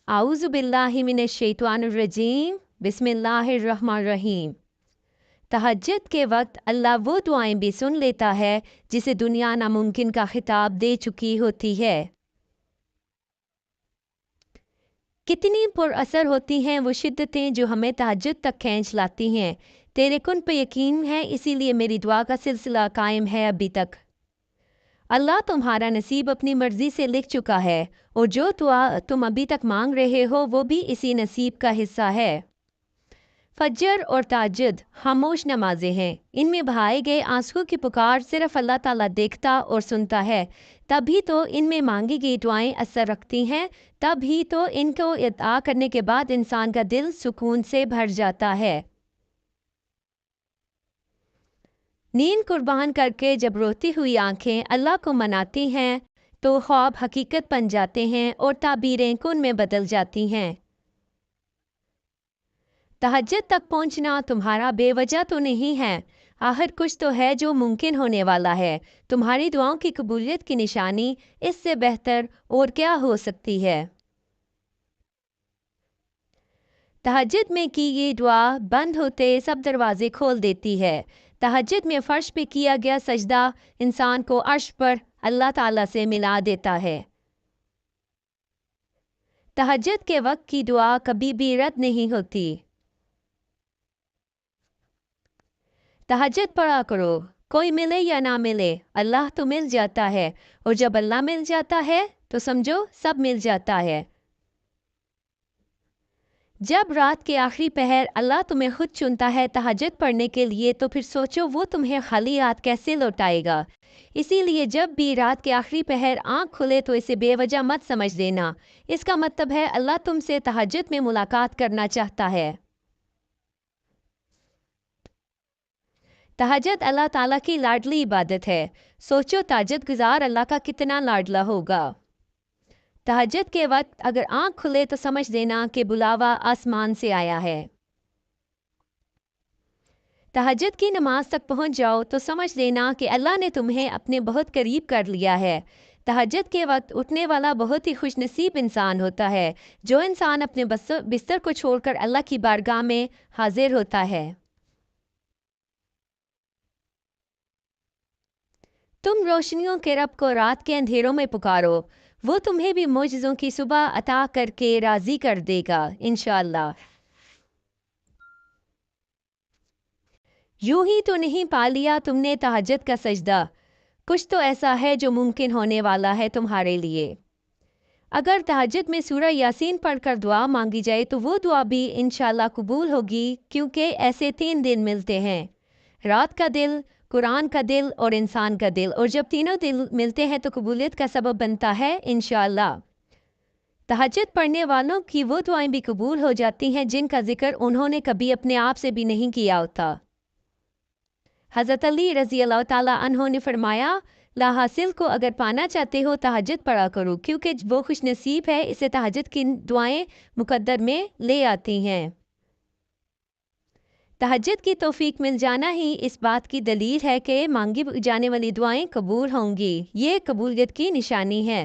आऊज़ु बिल्लाहि मिनश शैतानिर रजीम बिस्मिल्लाहिर रहमानिर रहीम। तहज्जुद के वक्त अल्लाह वो दुआएं भी सुन लेता है जिसे दुनिया नामुमकिन का खिताब दे चुकी होती है। कितनी पुरअसर होती हैं वो शिद्दतें जो हमें तहज्जुद तक खींच लाती हैं। तेरे कुन पे यकीन है, इसीलिए मेरी दुआ का सिलसिला कायम है अभी तक। अल्लाह तुम्हारा नसीब अपनी मर्जी से लिख चुका है और जो दुआ तुम अभी तक मांग रहे हो वो भी इसी नसीब का हिस्सा है। फज्र और ताज्जुद खामोश नमाजें हैं। इनमें बहाए गए आंसू की पुकार सिर्फ अल्लाह ताला देखता और सुनता है। तभी तो इनमें मांगी गई दुआएं असर रखती हैं। तभी तो इनको अता करने के बाद इंसान का दिल सुकून से भर जाता है। नींद कुर्बान करके जब रोती हुई आंखें अल्लाह को मनाती हैं तो ख्वाब हकीकत बन जाते हैं और ताबीरें कुन में बदल जाती हैं। तहज्जुद तक पहुंचना तुम्हारा बेवजह तो नहीं है। आखिर कुछ तो है जो मुमकिन होने वाला है। तुम्हारी दुआओं की कबूलियत की निशानी इससे बेहतर और क्या हो सकती है। तहज्जुद में की ये दुआ बंद होते सब दरवाजे खोल देती है। तहज्जुद में फर्श पे किया गया सजदा इंसान को अर्श पर अल्लाह ताला से मिला देता है। तहज्जुद के वक्त की दुआ कभी भी रद्द नहीं होती। तहज्जुद पढ़ा करो, कोई मिले या ना मिले अल्लाह तो मिल जाता है, और जब अल्लाह मिल जाता है तो समझो सब मिल जाता है। जब रात के आखिरी पहर अल्लाह तुम्हें खुद चुनता है तहज्जुद पढ़ने के लिए, तो फिर सोचो वो तुम्हें खाली हाथ कैसे लौटाएगा। इसीलिए जब भी रात के आखिरी पहर आंख खुले तो इसे बेवजह मत समझ देना। इसका मतलब है अल्लाह तुमसे तहज्जुद में मुलाकात करना चाहता है। तहज्जुद अल्लाह ताला की लाडली इबादत है। सोचो तहज्जुद गुजार अल्लाह का कितना लाडला होगा। तहज्जुद के वक्त अगर आंख खुले तो समझ देना कि बुलावा आसमान से आया है। तहज्जुद की नमाज तक पहुंच जाओ तो समझ देना कि अल्लाह ने तुम्हें अपने बहुत करीब कर लिया है। तहज्जुद के वक्त उठने वाला बहुत ही खुशनसीब इंसान होता है, जो इंसान अपने बिस्तर को छोड़कर अल्लाह की बारगाह में हाजिर होता है। तुम रोशनियों के रब को रात के अंधेरों में पुकारो, वो तुम्हें भी मोजज़ों की सुबह अता करके राज़ी कर देगा इंशाअल्लाह। यूं ही तो नहीं पा लिया तुमने तहज्जुद का सजदा। कुछ तो ऐसा है जो मुमकिन होने वाला है तुम्हारे लिए। अगर तहज्जुद में सूरह यासीन पढ़कर दुआ मांगी जाए तो वो दुआ भी इंशाअल्लाह कबूल होगी, क्योंकि ऐसे 3 दिन मिलते हैं, रात का दिल, कुरान का दिल और इंसान का दिल, और जब तीनों दिल मिलते हैं तो कबूलियत का सबब बनता है इंशाअल्लाह। तहज्जुद पढ़ने वालों की वो दुआएं भी कबूल हो जाती हैं जिनका जिक्र उन्होंने कभी अपने आप से भी नहीं किया होता। हज़रत अली रज़ी अल्लाह ताला अन्हो ने फरमाया, ला हासिल को अगर पाना चाहते हो तहज्जुद पढ़ा करो, क्योंकि वो खुश नसीब है, इसे तहज्जुद की दुआएं मुकद्दर में ले आती हैं। तहज्जुद की तौफीक मिल जाना ही इस बात की दलील है कि मांगी जाने वाली दुआएं कबूल होंगी। ये कबूलियत की निशानी है।